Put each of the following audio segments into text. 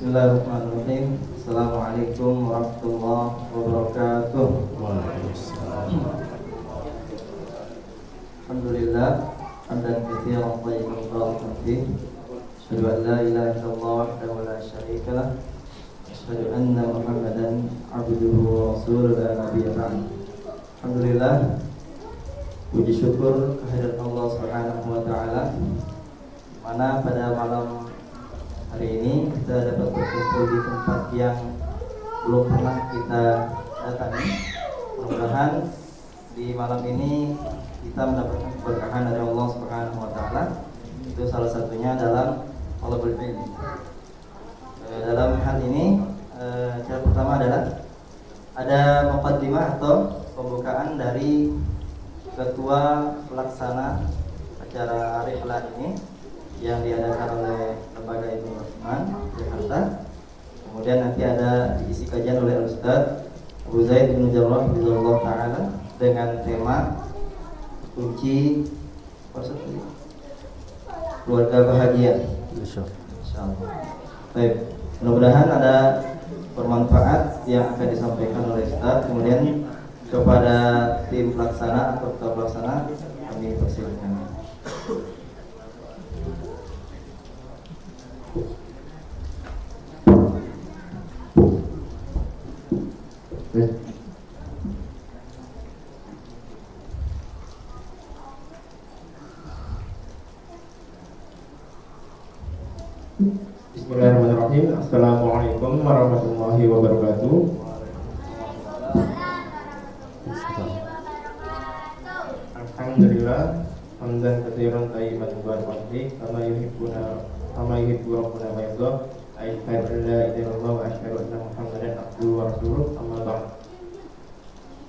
Bismillahirrahmanirrahim. Assalamualaikum warahmatullahi wabarakatuh. Alhamdulillah hamdan katsiran thayyiban mubarakan fihi. Asyhadu an la ilaha illallah wahdahu la syarika lah. Asyhadu anna Muhammadan abduhu wa rasuluhu la nabiyya ba'd. Alhamdulillah, puji syukur kehadirat Allah Subhanahu wa taala, mana pada malam hari ini kita dapat berkumpul di tempat yang belum pernah kita datangi. Mudah-mudahan di malam ini kita mendapatkan keberkahan dari Allah Subhanahu wa taala. Itu salah satunya dalam talabul ilmi. Dalam hal ini cara pertama adalah ada muqaddimah atau pembukaan dari ketua pelaksana acara rihlah ini yang diadakan oleh Lembaga Ibnu Utsman Jakarta. Kemudian nanti ada diisi kajian oleh Ustaz Abu Zaid bin Jarrah Bizallah Ta'ala dengan tema kunci keluarga bahagia. Insyaallah. Baik, mudah-mudahan ada bermanfaat yang akan disampaikan oleh Ustaz. Kemudian kepada tim pelaksana atau ketua pelaksana kami persilakan. Bismillahirrahmanirrahim. Assalamualaikum warahmatullahi wabarakatuh. Alhamdulillah hamdan katsiran thayyiban mubarakan fihi kama yuhibbu rabbuna wa yarda. Asyhadu an la ilaha illallah wa asyhadu anna Muhammadan abduhu wa rasuluh. Amma ba'd.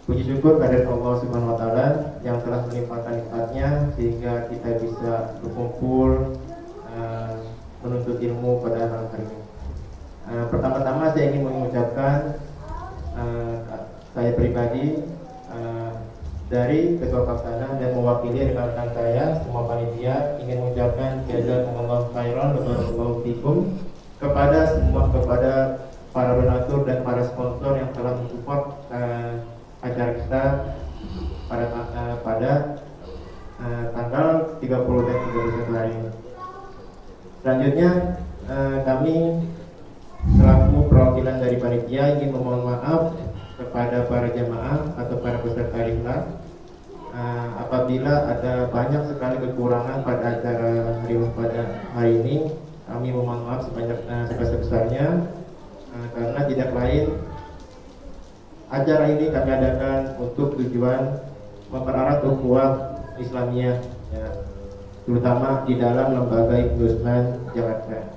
Puji syukur kehadirat Allah Subhanahu wa taala yang telah melimpahkan nikmatnya sehingga kita bisa berkumpul menuntut ilmu pada malam hari ini. Pertama-tama saya ingin mengucapkan saya pribadi dari ketua pelaksana dan mewakili rekan-rekan saya semua panitia ingin mengucapkan jazakumullahu khairan wa barakallahu fikum kepada para donatur dan para sponsor yang telah mensupport acara kita pada tanggal 30 dan 31 hari ini. Selanjutnya kami selaku perwakilan dari panitia ingin memohon maaf kepada para jamaah atau para peserta rihlah apabila ada banyak sekali kekurangan pada acara rihlah pada hari ini. Kami memohon maaf sebesar-besarnya karena tidak lain acara ini kami adakan untuk tujuan mempererat ukhuwah Islamiyah ya, terutama di dalam Lembaga Ibnu Utsman Jakarta.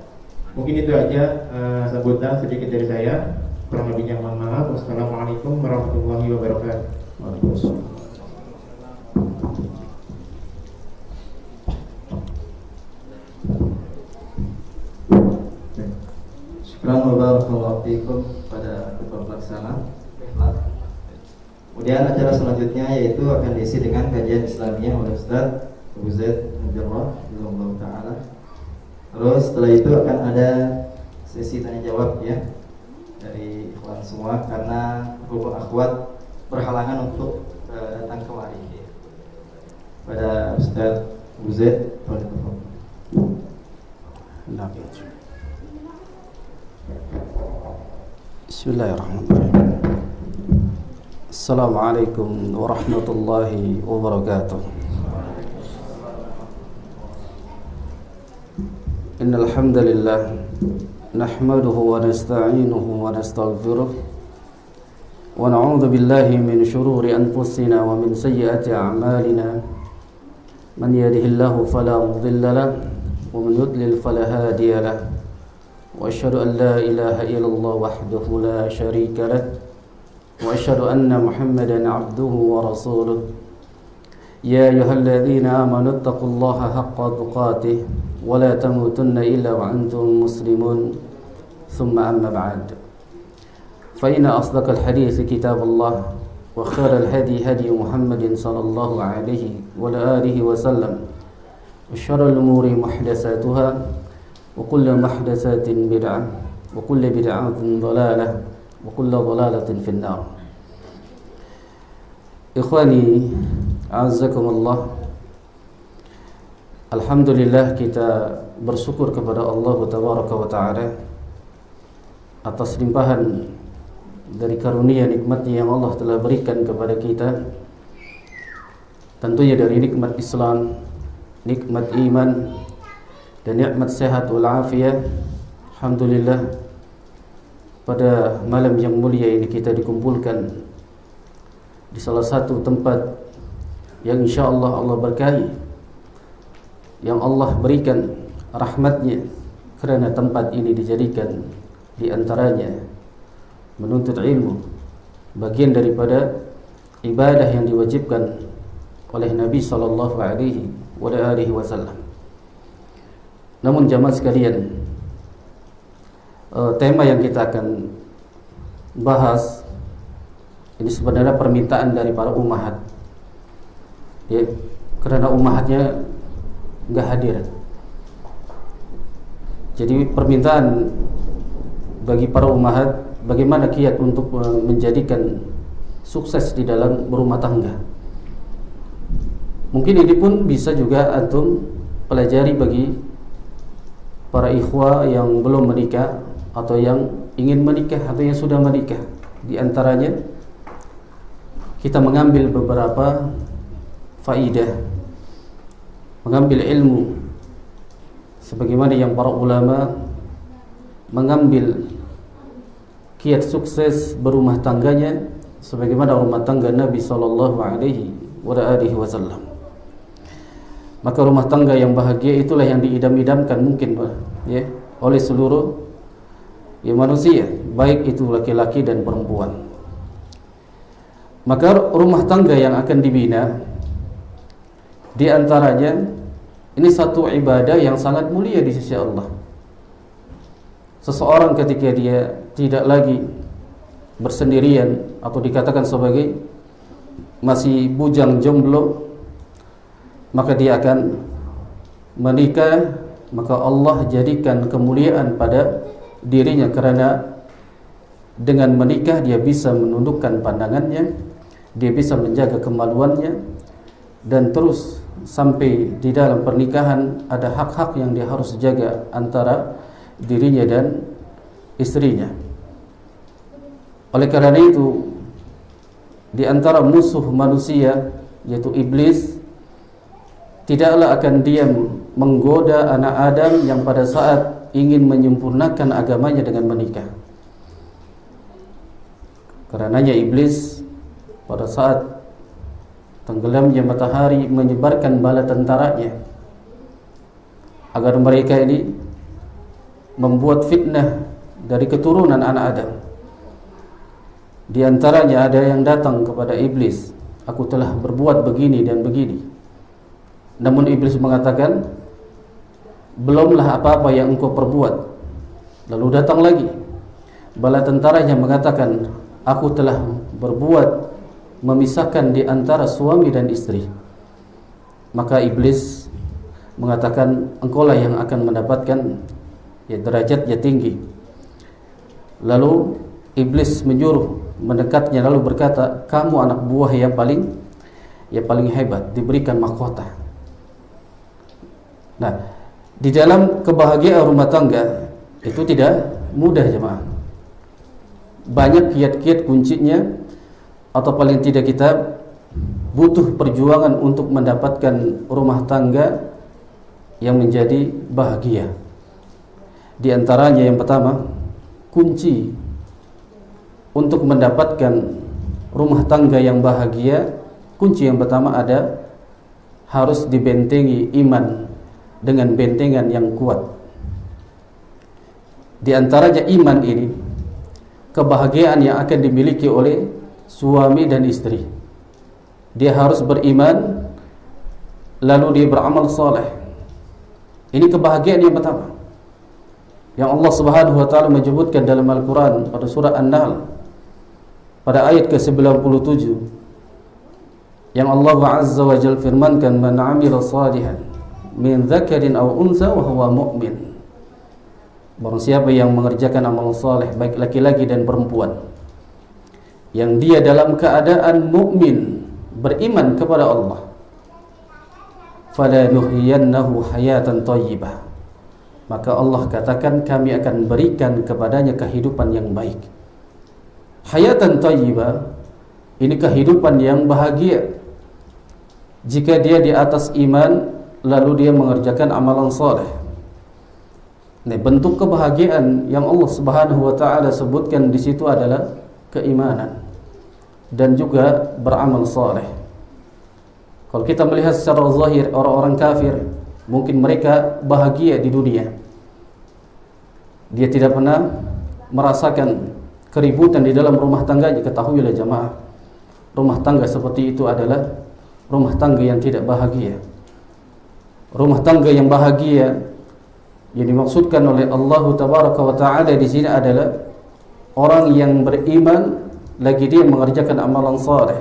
Mungkin itu aja sambutan sedikit dari saya. Kurang lebihnya mohon maaf. Wassalamualaikum warahmatullahi wabarakatuh. Waalaikumsalam. Syukran wa barakallahu fikum pada ketua pelaksana. Kemudian acara selanjutnya yaitu akan diisi dengan kajian Islamiyah oleh Ustaz Abu Zaid bin Jarrah Bizallah Ta'ala. Terus setelah itu akan ada sesi tanya jawab ya dari ikhwan semua karena rukun akhwat berhalangan untuk datang kemari ya. Pada Ustaz Abu Zaid. Bismillahirrahmanirrahim. Assalamualaikum warahmatullahi wabarakatuh. Innal hamdalillah nahmaduhu wa nasta'inuhu wa nastaghfiruh wa na'udzu billahi min shururi anfusina wa min sayyiati a'malina. Man yahdihillahu fala mudilla lahu wa man yudlil fala hadiya lahu. Wa asyhadu an la ilaha illallah wahdahu la syarika lahu wa asyhadu anna Muhammadan 'abduhu wa rasuluh. Ya ayyuhalladzina amanu taqullaha haqqa tuqatih wa la tamutunna illa wa antum muslimun. Thumma amma ba'd. Fa inna asdaqal hadits kitabullah wa khairal hadi hadi Muhammadin sallallahu alaihi wa alihi wa sallam. Wa syarrul umuri muhdatsatuha wa kullu muhdatsatin bid'ah وكل بدعة ضلالة وكل ضلالة في النار. Ikhwani a'azzakumullah, alhamdulillah kita bersyukur kepada Allah Tabaraka wa Ta'ala atas limpahan dari karunia nikmatnya yang Allah telah berikan kepada kita, tentunya dari nikmat Islam, nikmat iman, dan nikmat sehat wal afiyah. Alhamdulillah, pada malam yang mulia ini kita dikumpulkan di salah satu tempat yang insyaallah Allah berkahi, yang Allah berikan rahmatnya, kerana tempat ini dijadikan di antaranya menuntut ilmu, bagian daripada ibadah yang diwajibkan oleh Nabi sallallahu alaihi wasallam. Namun jamaah sekalian, tema yang kita akan bahas ini sebenarnya permintaan dari para ummahat, ya, karena ummahatnya nggak hadir. Jadi permintaan bagi para ummahat, bagaimana kiat untuk menjadikan sukses di dalam berumah tangga. Mungkin ini pun bisa juga antum pelajari bagi para ikhwah yang belum menikah atau yang ingin menikah atau yang sudah menikah. Di antaranya kita mengambil beberapa faidah, mengambil ilmu sebagaimana yang para ulama mengambil kiat sukses berumah tangganya sebagaimana rumah tangga Nabi sallallahu alaihi wasallam. Maka rumah tangga yang bahagia itulah yang diidam-idamkan mungkin, ya, oleh seluruh manusia, baik itu laki-laki dan perempuan. Maka rumah tangga yang akan dibina, di antaranya ini satu ibadah yang sangat mulia di sisi Allah. Seseorang ketika dia tidak lagi bersendirian atau dikatakan sebagai masih bujang jomblo, maka dia akan menikah, maka Allah jadikan kemuliaan pada dirinya, karena dengan menikah dia bisa menundukkan pandangannya, dia bisa menjaga kemaluannya, dan terus sampai di dalam pernikahan ada hak-hak yang dia harus jaga antara dirinya dan istrinya. Oleh karena itu, di antara musuh manusia yaitu iblis tidaklah akan diam menggoda anak Adam yang pada saat ingin menyempurnakan agamanya dengan menikah. Karenanya iblis pada saat tenggelamnya matahari menyebarkan bala tentaranya agar mereka ini membuat fitnah dari keturunan anak Adam. Di antaranya ada yang datang kepada iblis, aku telah berbuat begini dan begini. Namun iblis mengatakan, belumlah apa-apa yang engkau perbuat. Lalu datang lagi bala tentaranya mengatakan, aku telah berbuat memisahkan di antara suami dan istri. Maka iblis mengatakan, engkaulah yang akan mendapatkan derajatnya tinggi. Lalu iblis menyuruh mendekatnya, lalu berkata, kamu anak buah yang paling hebat, diberikan mahkota. Nah, di dalam kebahagiaan rumah tangga itu tidak mudah jemaah. Banyak kiat-kiat kuncinya, atau paling tidak kita butuh perjuangan untuk mendapatkan rumah tangga yang menjadi bahagia. Di antaranya yang pertama, kunci untuk mendapatkan rumah tangga yang bahagia, kunci yang pertama ada harus dibentengi iman dengan bentengan yang kuat. Di antaranya iman ini, kebahagiaan yang akan dimiliki oleh suami dan istri. Dia harus beriman, lalu dia beramal saleh. Ini kebahagiaan yang pertama yang Allah Subhanahu wa taala menyebutkan dalam Al-Qur'an pada surah An-Nahl pada ayat ke-97, yang Allah Azza wa Jalla firmankan, man 'amila salihan min dzakarin aw unsa wa huwa mu'min Barang siapa yang mengerjakan amal saleh baik laki-laki dan perempuan yang dia dalam keadaan mukmin, beriman kepada Allah, fala nuhyiyannahu hayatan thayyibah, maka Allah katakan kami akan berikan kepadanya kehidupan yang baik. Hayatan thayyibah ini kehidupan yang bahagia jika dia di atas iman lalu dia mengerjakan amalan saleh. Nah, bentuk kebahagiaan yang Allah Subhanahu wa taala sebutkan di situ adalah keimanan dan juga beramal saleh. Kalau kita melihat secara zahir orang-orang kafir, mungkin mereka bahagia di dunia. Dia tidak pernah merasakan keributan di dalam rumah tangganya. Ketahuilah jamaah, rumah tangga seperti itu adalah rumah tangga yang tidak bahagia. Rumah tangga yang bahagia yang dimaksudkan oleh Allah Tabaraka wa Ta'ala di sini adalah orang yang beriman lagi dia mengerjakan amalan saleh.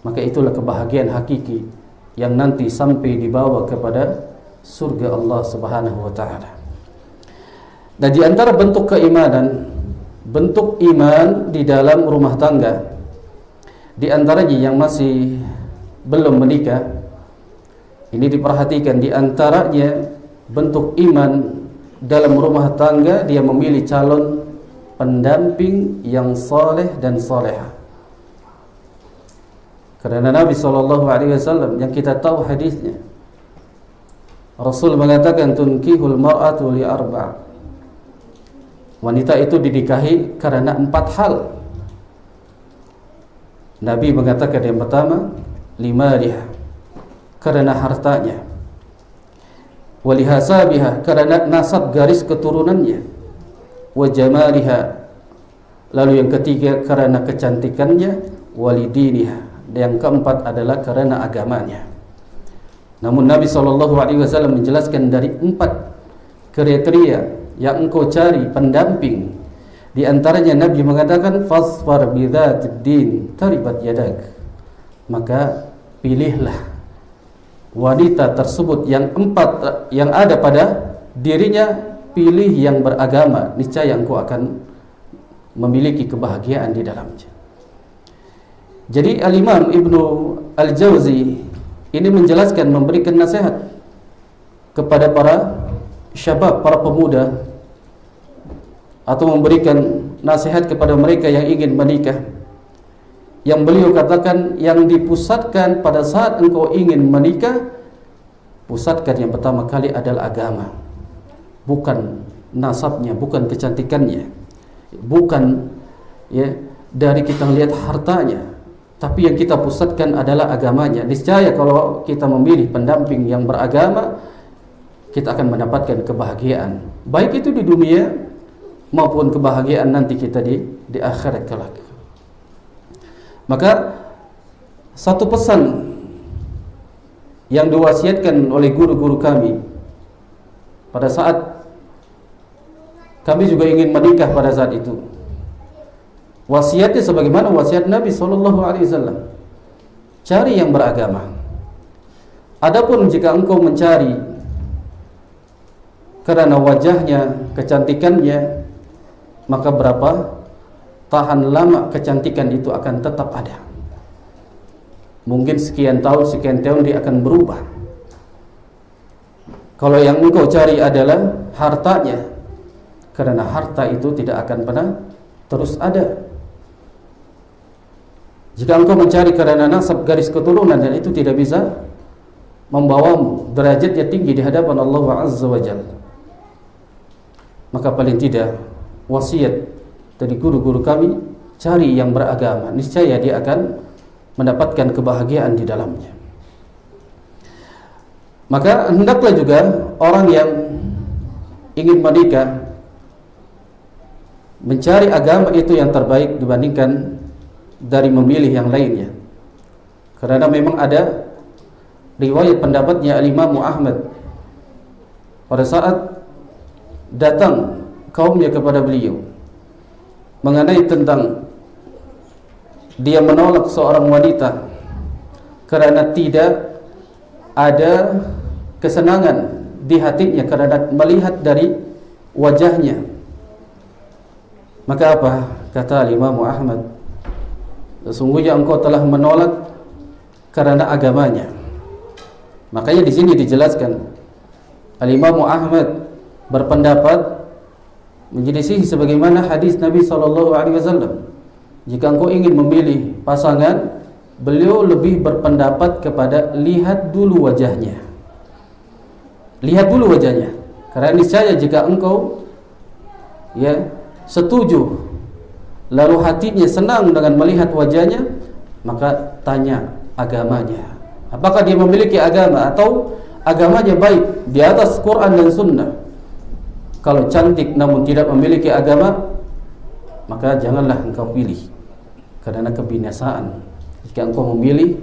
Maka itulah kebahagiaan hakiki yang nanti sampai dibawa kepada surga Allah Subhanahu wa Ta'ala. Dan di antara bentuk keimanan, bentuk iman di dalam rumah tangga, di antaranya yang masih belum menikah, ini diperhatikan, di antaranya bentuk iman dalam rumah tangga, dia memilih calon pendamping yang saleh dan salehah. Karena Nabi SAW yang kita tahu hadisnya, Rasul mengatakan tunkihul mar'atu li arba'. Wanita itu dinikahi karena 4 hal. Nabi mengatakan yang pertama, limaliha, karena hartanya, walihasabiha, karena nasab garis keturunannya, wajamaliha, lalu yang ketiga karena kecantikannya, walidiniha, dan yang keempat adalah karena agamanya. Namun Nabi SAW menjelaskan dari 4 kriteria yang engkau cari pendamping, di antaranya Nabi mengatakan fasfar bidzatid din taribat yadak, maka pilihlah wanita tersebut yang 4 yang ada pada dirinya, pilih yang beragama, niscaya engkau akan memiliki kebahagiaan di dalamnya. Jadi Al-Imam Ibnu Al-Jauzi ini menjelaskan, memberikan nasihat kepada para syabab, para pemuda, atau memberikan nasihat kepada mereka yang ingin menikah. Yang beliau katakan, yang dipusatkan pada saat engkau ingin menikah, pusatkan yang pertama kali adalah agama, bukan nasabnya, bukan kecantikannya, bukan ya dari kita lihat hartanya, tapi yang kita pusatkan adalah agamanya. Niscaya kalau kita memilih pendamping yang beragama, kita akan mendapatkan kebahagiaan, baik itu di dunia maupun kebahagiaan nanti kita di akhirat kelak. Maka satu pesan yang diwasiatkan oleh guru-guru kami pada saat kami juga ingin menikah pada saat itu, wasiatnya sebagaimana wasiat Nabi SAW, cari yang beragama. Adapun jika engkau mencari karena wajahnya, kecantikannya, maka berapa tahan lama kecantikan itu akan tetap ada. Mungkin sekian tahun dia akan berubah. Kalau yang engkau cari adalah hartanya, karena harta itu tidak akan pernah terus ada. Jika engkau mencari karena nasab garis keturunan, dan itu tidak bisa membawamu derajatnya tinggi di hadapan Allah Azza wa Jalla, maka paling tidak wasiat dari guru-guru kami, cari yang beragama, niscaya dia akan mendapatkan kebahagiaan di dalamnya. Maka hendaklah juga orang yang ingin menikah mencari agama itu yang terbaik dibandingkan dari memilih yang lainnya. Karena memang ada riwayat pendapatnya Al-Imam Ahmad pada saat datang kaumnya kepada beliau mengenai tentang dia menolak seorang wanita karena tidak ada kesenangan di hatinya karena melihat dari wajahnya. Maka apa? Kata Imam Ahmad, sesungguhnya engkau telah menolak karena agamanya. Makanya di sini dijelaskan, Al-Imam Ahmad berpendapat menyelisih sebagaimana hadis Nabi SAW. Jika engkau ingin memilih pasangan, beliau lebih berpendapat kepada lihat dulu wajahnya. Lihat dulu wajahnya. Karena niscaya jika engkau setuju, lalu hatinya senang dengan melihat wajahnya, maka tanya agamanya. Apakah dia memiliki agama atau agamanya baik di atas Quran dan Sunnah? Kalau cantik namun tidak memiliki agama, maka janganlah engkau pilih, karena kebinasaan jika engkau memilih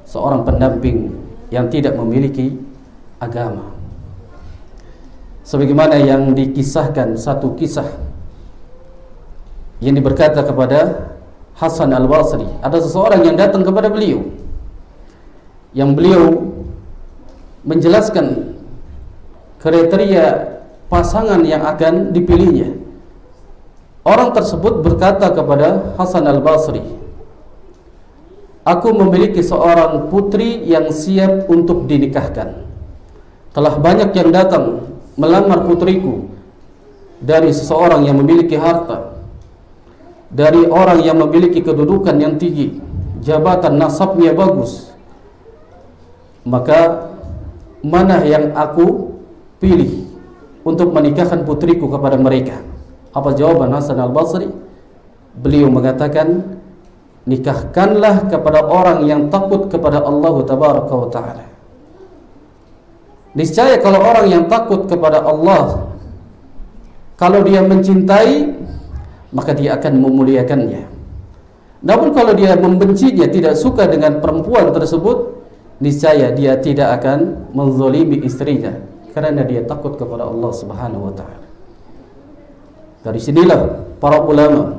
seorang pendamping yang tidak memiliki agama. Sebagaimana yang dikisahkan satu kisah yang berkata kepada Hasan Al-Basri, ada seseorang yang datang kepada beliau, yang beliau menjelaskan kriteria pasangan yang akan dipilihnya. Orang tersebut berkata kepada Hasan Al-Basri, aku memiliki seorang putri yang siap untuk dinikahkan. Telah banyak yang datang melamar putriku, dari seseorang yang memiliki harta, dari orang yang memiliki kedudukan yang tinggi, jabatan nasabnya bagus. Maka mana yang aku pilih untuk menikahkan putriku kepada mereka? Apa jawaban Hasan Al-Basri? Beliau mengatakan, nikahkanlah kepada orang yang takut kepada Allah Tabaraka wa Ta'ala. Niscaya kalau orang yang takut kepada Allah, kalau dia mencintai, maka dia akan memuliakannya. Namun kalau dia membencinya, tidak suka dengan perempuan tersebut, niscaya dia tidak akan menzalimi istrinya, karena dia takut kepada Allah Subhanahu wa Ta'ala. Dari sinilah para ulama,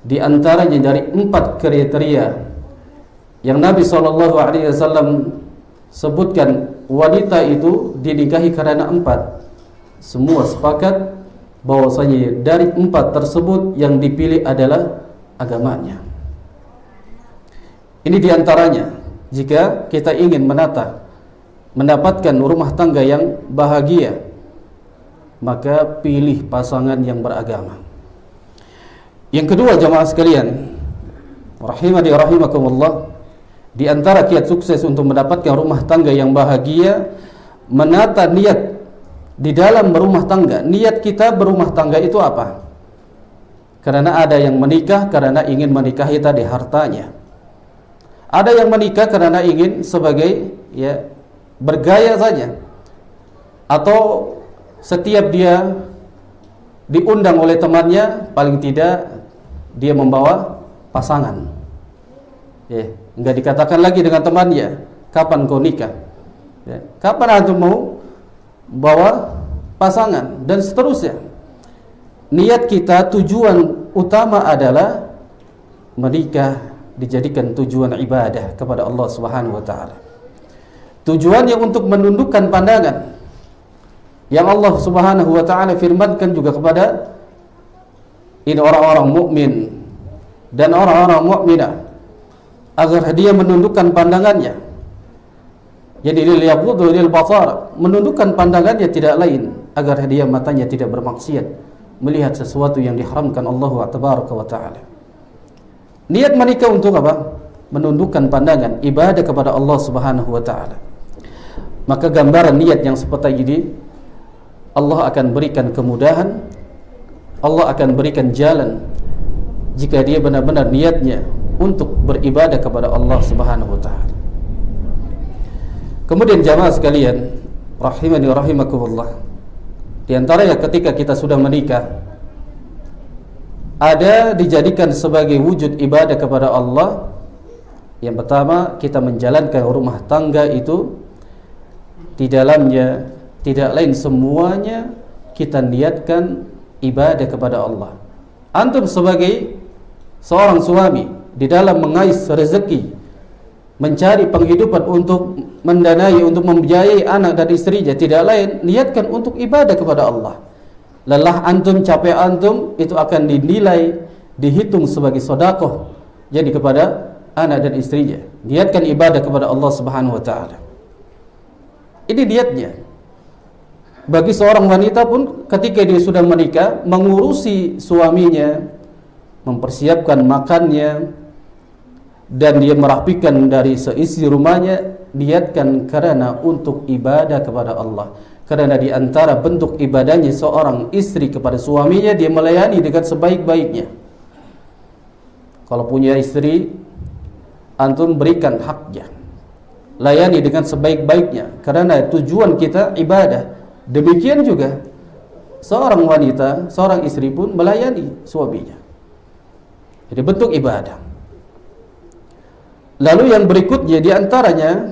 di antaranya dari 4 kriteria yang Nabi SAW sebutkan, wanita itu dinikahi karena 4. Semua sepakat bahwasanya dari 4 tersebut yang dipilih adalah agamanya. Ini diantaranya, jika kita ingin mendapatkan rumah tangga yang bahagia, maka pilih pasangan yang beragama. Yang kedua, jamaah sekalian, rahimani rahimakumullah, di antara kiat sukses untuk mendapatkan rumah tangga yang bahagia, menata niat di dalam berumah tangga. Niat kita berumah tangga itu apa? Karena ada yang menikah karena ingin menikahi tadi hartanya. Ada yang menikah karena ingin sebagai bergaya saja, atau setiap dia diundang oleh temannya, paling tidak dia membawa pasangan. Enggak dikatakan lagi dengan temannya, kapan kau nikah? Kapan antum mau bawa pasangan? Dan seterusnya. Niat kita, tujuan utama adalah menikah dijadikan tujuan ibadah kepada Allah Subhanahu wa Ta'ala. Tujuannya untuk menundukkan pandangan yang Allah Subhanahu wa Ta'ala firmankan juga kepada ini orang-orang mukmin dan orang-orang mukminah, agar dia menundukkan pandangannya. Jadi liyaquddu lil basar, menundukkan pandangannya tidak lain agar dia matanya tidak bermaksiat melihat sesuatu yang diharamkan Allah Tabaraka wa Ta'ala. Niat menikah untuk apa? Menundukkan pandangan, ibadah kepada Allah Subhanahu wa Ta'ala. Maka gambaran niat yang seperti ini, Allah akan berikan kemudahan, Allah akan berikan jalan jika dia benar-benar niatnya untuk beribadah kepada Allah Subhanahu wa Ta'ala. Kemudian jamaah sekalian, rahimani rahimakumullah, di antaranya ketika kita sudah menikah, ada dijadikan sebagai wujud ibadah kepada Allah. Yang pertama, kita menjalankan rumah tangga itu di dalamnya tidak lain semuanya kita niatkan ibadah kepada Allah. Antum sebagai seorang suami di dalam mengais rezeki, mencari penghidupan untuk mendanai, untuk membiayai anak dan istrinya, tidak lain niatkan untuk ibadah kepada Allah. lelah antum, capek antum itu akan dinilai, dihitung sebagai sedekah jadi kepada anak dan istrinya. Niatkan ibadah kepada Allah Subhanahu wa taala. Ini niatnya. Bagi seorang wanita pun ketika dia sudah menikah, mengurusi suaminya, mempersiapkan makannya, dan dia merapikan dari seisi rumahnya, niatkan karena untuk ibadah kepada Allah. Karena di antara bentuk ibadahnya seorang istri kepada suaminya, dia melayani dengan sebaik-baiknya. Kalau punya istri, antum berikan haknya, layani dengan sebaik-baiknya, karena tujuan kita ibadah. Demikian juga seorang wanita, seorang istri pun melayani suaminya. Jadi bentuk ibadah. Lalu yang berikutnya di antaranya,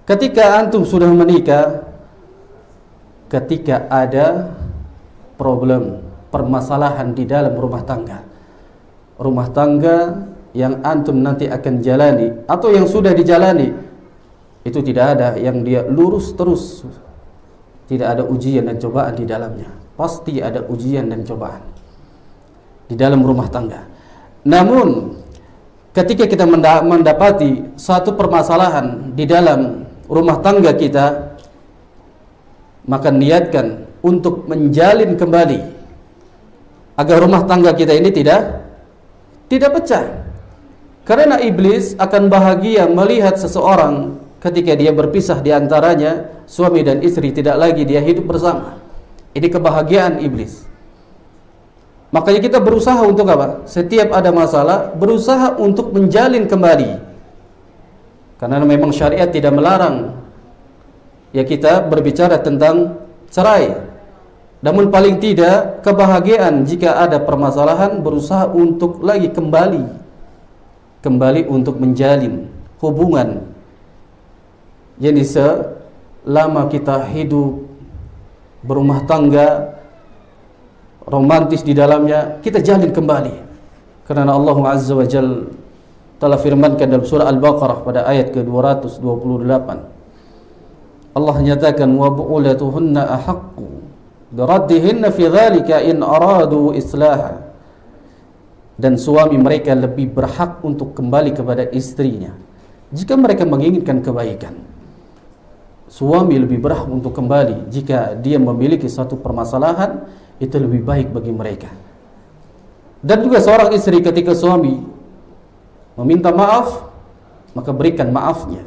ketika antum sudah menikah, ketika ada problem, permasalahan di dalam rumah tangga yang antum nanti akan jalani atau yang sudah dijalani, itu tidak ada yang dia lurus terus, tidak ada ujian dan cobaan di dalamnya. Pasti ada ujian dan cobaan di dalam rumah tangga. Namun ketika kita mendapati satu permasalahan di dalam rumah tangga kita, maka niatkan untuk menjalin kembali agar rumah tangga kita ini tidak pecah. Karena iblis akan bahagia melihat seseorang ketika dia berpisah di antaranya, suami dan istri tidak lagi dia hidup bersama. Ini kebahagiaan iblis. Makanya kita berusaha untuk apa? Setiap ada masalah, berusaha untuk menjalin kembali. Karena memang syariat tidak melarang ya kita berbicara tentang cerai. Namun paling tidak kebahagiaan jika ada permasalahan, berusaha untuk lagi kembali untuk menjalin hubungan. Jadi selama kita hidup berumah tangga, romantis di dalamnya, kita jalin kembali. Karena Allah Azza wa Jalla telah firmankan dalam surah Al-Baqarah pada ayat ke-228. Allah nyatakan, wa bu'ulatuhunna ahaqqu biraddihinna fi dzalika in aradu islaha. Dan suami mereka lebih berhak untuk kembali kepada istrinya jika mereka menginginkan kebaikan. Suami lebih berhak untuk kembali jika dia memiliki satu permasalahan, itu lebih baik bagi mereka. Dan juga seorang istri ketika suami meminta maaf, maka berikan maafnya.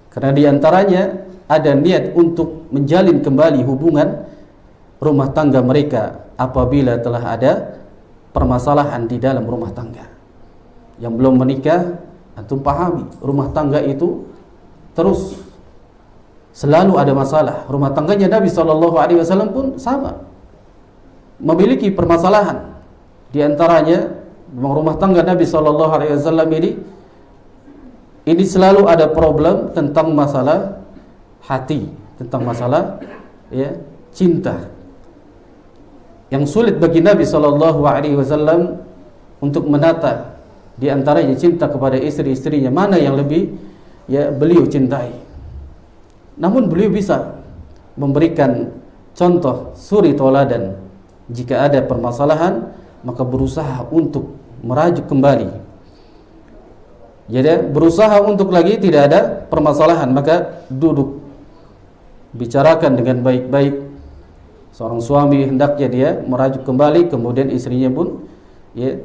Karena di antaranya ada niat untuk menjalin kembali hubungan rumah tangga mereka apabila telah ada permasalahan di dalam rumah tangga. Yang belum menikah, antum pahami, rumah tangga itu terus selalu ada masalah. Rumah tangganya Nabi SAW pun sama, memiliki permasalahan. Di antaranya rumah tangga Nabi SAW ini selalu ada problem tentang masalah hati, tentang masalah ya cinta. Yang sulit bagi Nabi SAW untuk menata di antaranya cinta kepada istri-istrinya, mana yang lebih ya beliau cintai. Namun beliau bisa memberikan contoh suri toladan. Jika ada permasalahan, maka berusaha untuk merajuk kembali. Jadi berusaha untuk lagi tidak ada permasalahan, maka duduk, bicarakan dengan baik-baik. Seorang suami hendaknya dia merajuk kembali, kemudian istrinya pun ya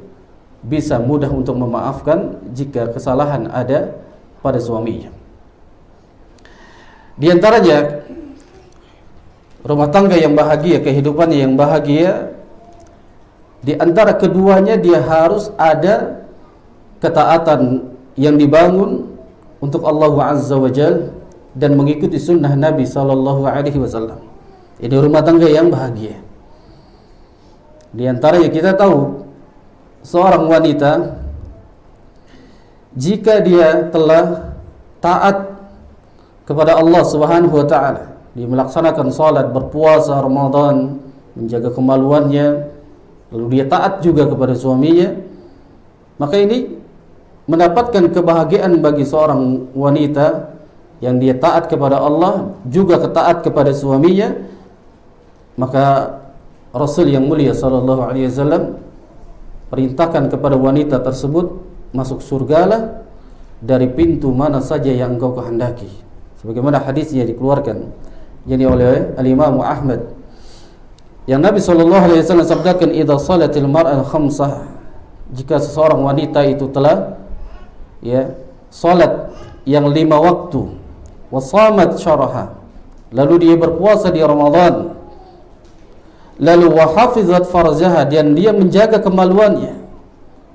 bisa mudah untuk memaafkan jika kesalahan ada pada suaminya. Di antaranya rumah tangga yang bahagia, kehidupannya yang bahagia, di antara keduanya dia harus ada ketaatan yang dibangun untuk Allah Azza wa Jalla dan mengikuti sunnah Nabi SAW. Ini rumah tangga yang bahagia. Di antaranya kita tahu seorang wanita jika dia telah taat kepada Allah Subhanahu wa taala, dia melaksanakan salat, berpuasa Ramadan, menjaga kemaluannya, lalu dia taat juga kepada suaminya, maka ini mendapatkan kebahagiaan bagi seorang wanita yang dia taat kepada Allah, juga taat kepada suaminya. Maka Rasul yang mulia sallallahu alaihi wasallam perintahkan kepada wanita tersebut masuk surgalah dari pintu mana saja yang engkau kehendaki, sebagaimana hadisnya dikeluarkan jadi oleh al-Imam Ahmad, yang Nabi sallallahu alaihi wasallam sabdakan, idza salatil mar'atu khamsah, jika seseorang wanita itu telah salat yang 5 waktu, wa shamat syaraha, lalu dia berpuasa di Ramadan, lalu wa hafizat farjaha, dan dia menjaga kemaluannya,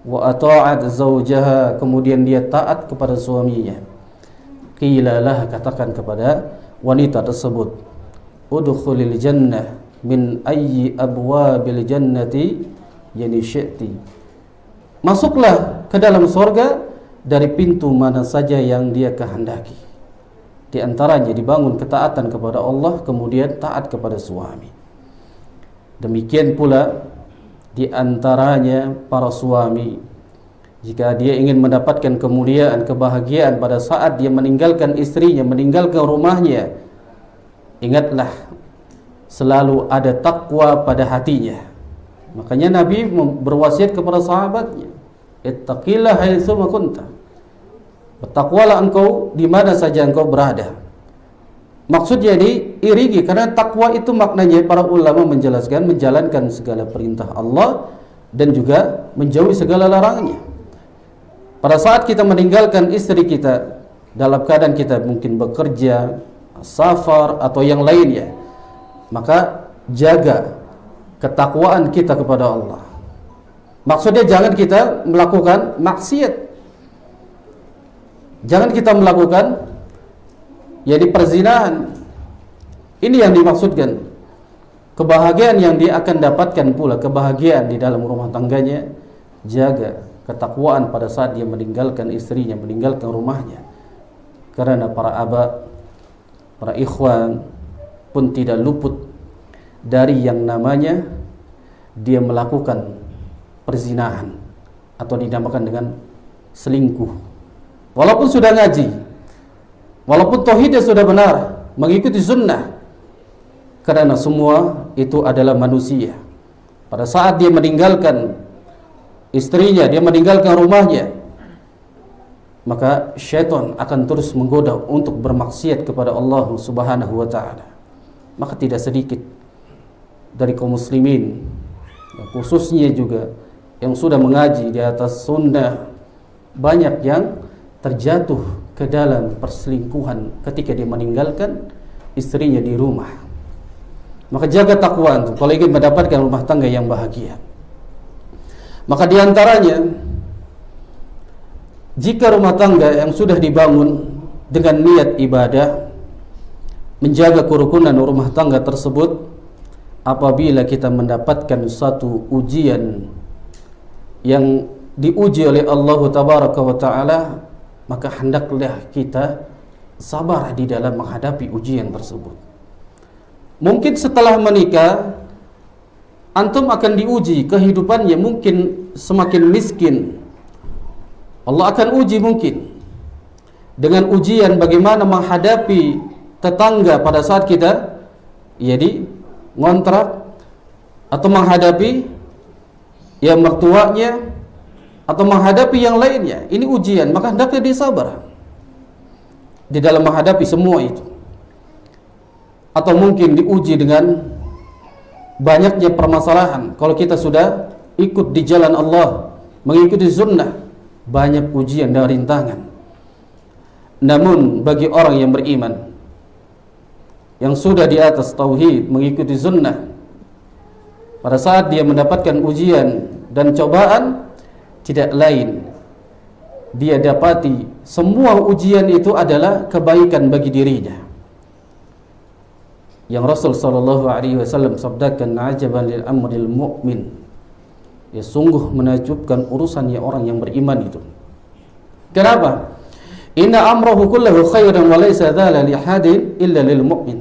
wa ata'at zawjaha, kemudian dia taat kepada suaminya, qila lah, katakan kepada wanita tersebut, udkhulil jannah min ayyi abwabil jannati yani syi'ti, masuklah ke dalam surga dari pintu mana saja yang dia kehendaki. Di antaranya dibangun ketaatan kepada Allah, kemudian taat kepada suami. Demikian pula di antaranya para suami, jika dia ingin mendapatkan kemuliaan, kebahagiaan pada saat dia meninggalkan istrinya, meninggalkan rumahnya, ingatlah selalu ada takwa pada hatinya. Makanya Nabi berwasiat kepada sahabatnya, ittaqillah haitsu ma kunta, bertakwalah engkau di mana saja engkau berada. Maksudnya diiringi, karena takwa itu maknanya para ulama menjelaskan menjalankan segala perintah Allah dan juga menjauhi segala larangannya. Pada saat kita meninggalkan istri kita dalam keadaan kita mungkin bekerja, safar atau yang lainnya, maka jaga ketakwaan kita kepada Allah. Maksudnya jangan kita melakukan maksiat, jangan kita melakukan perzinahan. Ini yang dimaksudkan. Kebahagiaan yang dia akan dapatkan pula, kebahagiaan di dalam rumah tangganya, jaga ketakwaan pada saat dia meninggalkan istrinya, meninggalkan rumahnya. Karena para aba, para ikhwan pun tidak luput dari yang namanya dia melakukan perzinahan atau dinamakan dengan selingkuh. Walaupun sudah ngaji, walaupun tauhidnya sudah benar, mengikuti sunnah, karena semua itu adalah manusia. Pada saat dia meninggalkan istrinya, dia meninggalkan rumahnya, maka syaitan akan terus menggoda untuk bermaksiat kepada Allah Subhanahu wa ta'ala. Maka tidak sedikit dari kaum muslimin, khususnya juga yang sudah mengaji di atas sunnah, banyak yang terjatuh ke dalam perselingkuhan ketika dia meninggalkan istrinya di rumah. Maka jaga takwa itu kalau ingin mendapatkan rumah tangga yang bahagia. Maka diantaranya, jika rumah tangga yang sudah dibangun dengan niat ibadah, menjaga kerukunan rumah tangga tersebut, apabila kita mendapatkan satu ujian yang diuji oleh Allah Tabaraka wa Ta'ala, maka hendaklah kita sabar di dalam menghadapi ujian tersebut. Mungkin setelah menikah, antum akan diuji kehidupannya, mungkin semakin miskin. Allah akan uji mungkin dengan ujian bagaimana menghadapi tetangga pada saat kita ngontrak, atau menghadapi mertuanya, atau menghadapi yang lainnya. Ini ujian, maka hendaknya dia sabar di dalam menghadapi semua itu. Atau mungkin diuji dengan banyaknya permasalahan. Kalau kita sudah ikut di jalan Allah, mengikuti sunnah, banyak ujian dan rintangan. Namun bagi orang yang beriman, yang sudah di atas tauhid, mengikuti sunnah, pada saat dia mendapatkan ujian dan cobaan, tidak lain dia dapati semua ujian itu adalah kebaikan bagi dirinya. Yang Rasul sallallahu alaihi wasallam sabdakan, ajaban lil amril mu'min, ya sungguh menakjubkan urusannya orang yang beriman itu. Kenapa? Inna amrahu kullahu khairan wa laysa dzala li hadin illa lil mu'min.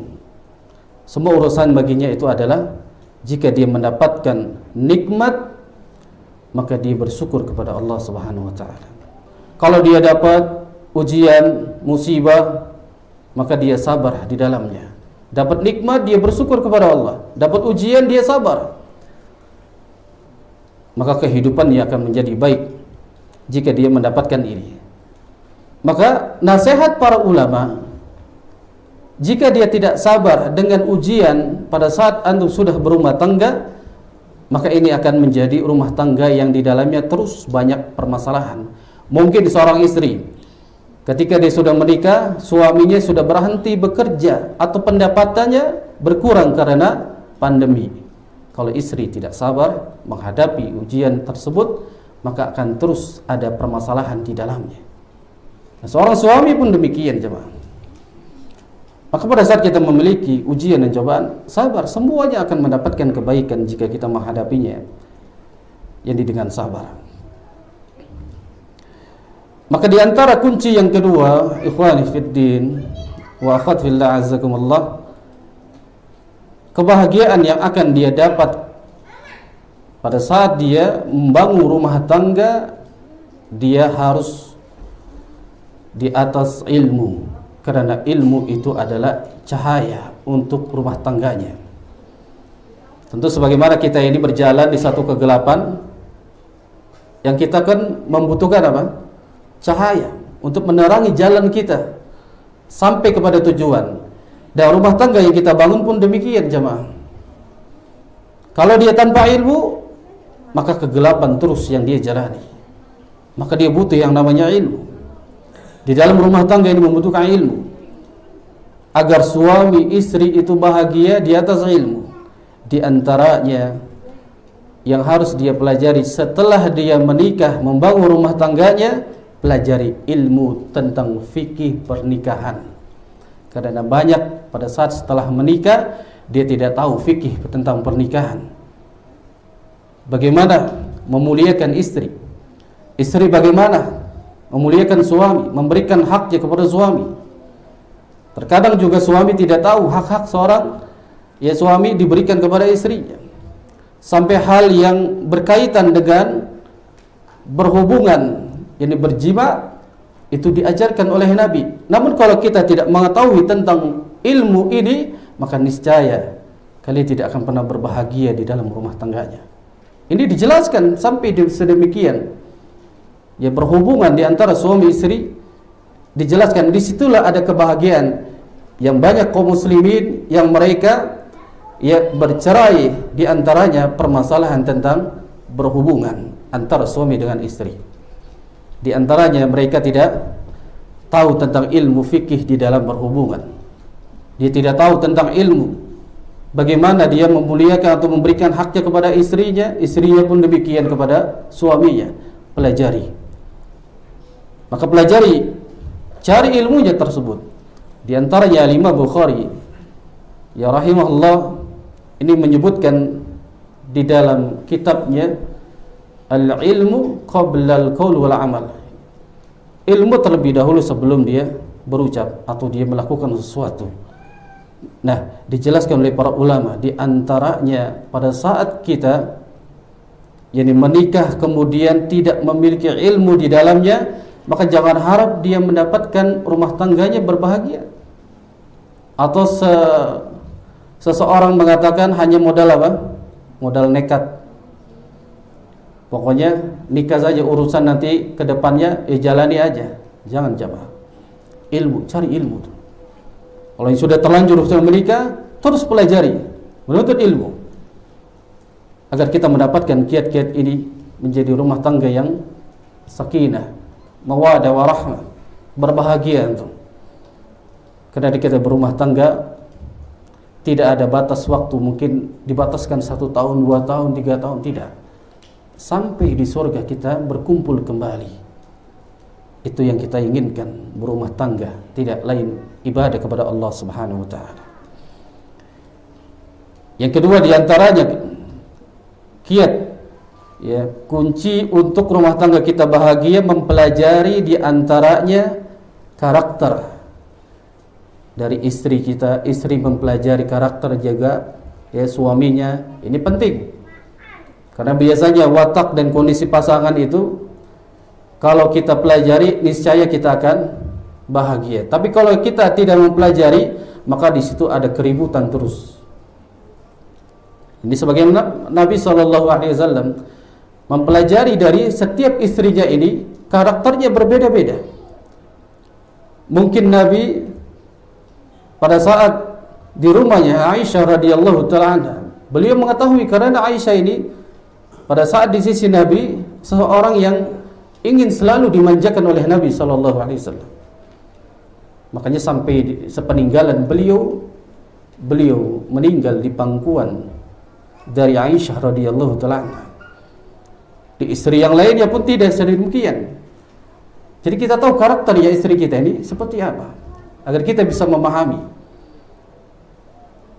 Semua urusan baginya itu adalah jika dia mendapatkan nikmat, maka dia bersyukur kepada Allah Subhanahu wa ta'ala. Kalau dia dapat ujian, musibah, maka dia sabar di dalamnya. Dapat nikmat, dia bersyukur kepada Allah. Dapat ujian, dia sabar. maka kehidupannya akan menjadi baik jika dia mendapatkan ini. Maka nasihat para ulama, jika dia tidak sabar dengan ujian pada saat antum sudah berumah tangga, maka ini akan menjadi rumah tangga yang di dalamnya terus banyak permasalahan. Mungkin seorang istri, ketika dia sudah menikah, suaminya sudah berhenti bekerja atau pendapatannya berkurang karena pandemi. Kalau istri tidak sabar menghadapi ujian tersebut, maka akan terus ada permasalahan di dalamnya. Nah, seorang suami pun demikian, jemaah. Maka pada saat kita memiliki ujian dan cobaan, sabar, semuanya akan mendapatkan kebaikan jika kita menghadapinya yang dengan sabar. Maka di antara kunci yang kedua, ikhwani fiddin wa akhwat fillah azzakumullah, kebahagiaan yang akan dia dapat pada saat dia membangun rumah tangga, dia harus di atas ilmu, karena ilmu itu adalah cahaya untuk rumah tangganya. Tentu sebagaimana kita ini berjalan di satu kegelapan, yang kita kan membutuhkan apa? Cahaya untuk menerangi jalan kita sampai kepada tujuan. Dan rumah tangga yang kita bangun pun demikian, jemaah. Kalau dia tanpa ilmu, maka kegelapan terus yang dia jalani. Maka dia butuh yang namanya ilmu. Di dalam rumah tangga ini membutuhkan ilmu, agar suami istri itu bahagia di atas ilmu. Di antaranya yang harus dia pelajari setelah dia menikah, membangun rumah tangganya, pelajari ilmu tentang fikih pernikahan. Karena banyak pada saat setelah menikah dia tidak tahu fikih tentang pernikahan. Bagaimana memuliakan istri, istri bagaimana memuliakan suami, memberikan haknya kepada suami. Terkadang juga suami tidak tahu hak-hak seorang suami diberikan kepada istrinya. Sampai hal yang berkaitan dengan berhubungan, yang berjima, itu diajarkan oleh Nabi. Namun kalau kita tidak mengetahui tentang ilmu ini, maka niscaya kalian tidak akan pernah berbahagia di dalam rumah tangganya. Ini dijelaskan sampai sedemikian. Ya, berhubungan di antara suami istri dijelaskan, disitulah ada kebahagiaan yang banyak kaum muslimin yang mereka bercerai, di antaranya permasalahan tentang berhubungan antara suami dengan istri. Di antaranya mereka tidak tahu tentang ilmu fikih di dalam berhubungan. Dia tidak tahu tentang ilmu bagaimana dia memuliakan atau memberikan haknya kepada istrinya, istrinya pun demikian kepada suaminya. Pelajari. Maka pelajari, cari ilmunya tersebut. Di antaranya Imam Bukhari ya rahimahullah ini menyebutkan di dalam kitabnya Al-ilmu qabla al-qaul wal amal. Ilmu terlebih dahulu sebelum dia berucap atau dia melakukan sesuatu. Nah, dijelaskan oleh para ulama, di antaranya pada saat kita menikah kemudian tidak memiliki ilmu di dalamnya, maka jangan harap dia mendapatkan rumah tangganya berbahagia. Atau seseorang mengatakan hanya modal apa? Modal nekat. Pokoknya nikah saja, urusan nanti ke depannya jalani aja. Jangan, jamaah. Ilmu, cari ilmu. Kalau yang sudah terlanjur sudah menikah, terus pelajari, menuntut ilmu, agar kita mendapatkan kiat-kiat ini menjadi rumah tangga yang sakinah, mawadah warahmah, berbahagia itu. Karena kita berumah tangga tidak ada batas waktu, mungkin dibataskan 1 tahun, 2 tahun, 3 tahun, tidak. Sampai di surga kita berkumpul kembali. Itu yang kita inginkan, berumah tangga, tidak lain ibadah kepada Allah Subhanahu wa taala. Yang kedua di antaranya kiat kunci untuk rumah tangga kita bahagia, mempelajari di antaranya karakter dari istri kita. Istri mempelajari karakter jaga suaminya, ini penting. Karena biasanya watak dan kondisi pasangan itu kalau kita pelajari, niscaya kita akan bahagia. Tapi kalau kita tidak mempelajari, maka di situ ada keributan terus. Ini sebagaimana Nabi SAW mempelajari dari setiap istrinya ini, karakternya berbeda-beda. Mungkin Nabi pada saat di rumahnya Aisyah radhiyallahu taala anha, beliau mengetahui karena Aisyah ini pada saat di sisi Nabi seseorang yang ingin selalu dimanjakan oleh Nabi sallallahu alaihi wasallam. Makanya sampai sepeninggalan beliau meninggal di pangkuan dari Aisyah radhiyallahu taala anha. Di istri yang lainnya pun tidak sedemikian. Jadi kita tahu karakter ya istri kita ini seperti apa, agar kita bisa memahami.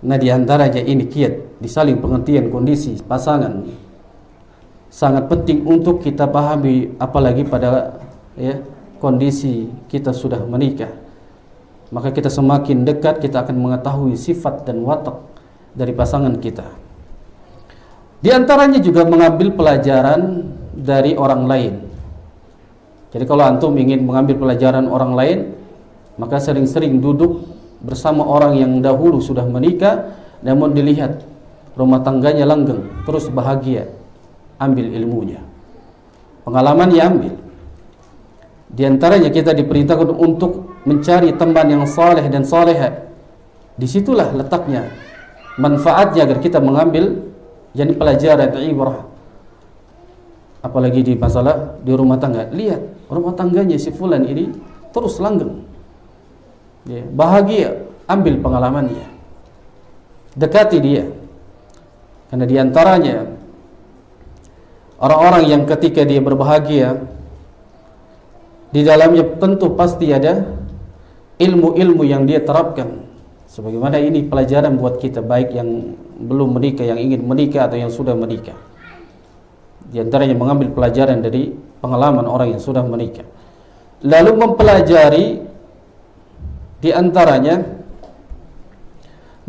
Nah, di antaranya ini kiat di saling pengertian kondisi pasangan sangat penting untuk kita pahami, apalagi pada kondisi kita sudah menikah. Maka kita semakin dekat, kita akan mengetahui sifat dan watak dari pasangan kita. Di antaranya juga mengambil pelajaran dari orang lain. Jadi kalau antum ingin mengambil pelajaran orang lain, maka sering-sering duduk bersama orang yang dahulu sudah menikah, namun dilihat rumah tangganya langgeng, terus bahagia. Ambil ilmunya, pengalamannya ambil. Di antaranya kita diperintahkan untuk mencari teman yang saleh dan salehah. Disitulah letaknya manfaatnya agar kita mengambil jadi pelajaran ibrah. Apalagi di masalah di rumah tangga, lihat rumah tangganya si fulan ini terus langgeng, bahagia, ambil pengalamannya, dekati dia. Karena di antaranya orang-orang yang ketika dia berbahagia, di dalamnya tentu pasti ada ilmu-ilmu yang dia terapkan. Sebagaimana ini pelajaran buat kita, baik yang belum menikah, yang ingin menikah, atau yang sudah menikah. Di antaranya mengambil pelajaran dari pengalaman orang yang sudah menikah. Lalu mempelajari di antaranya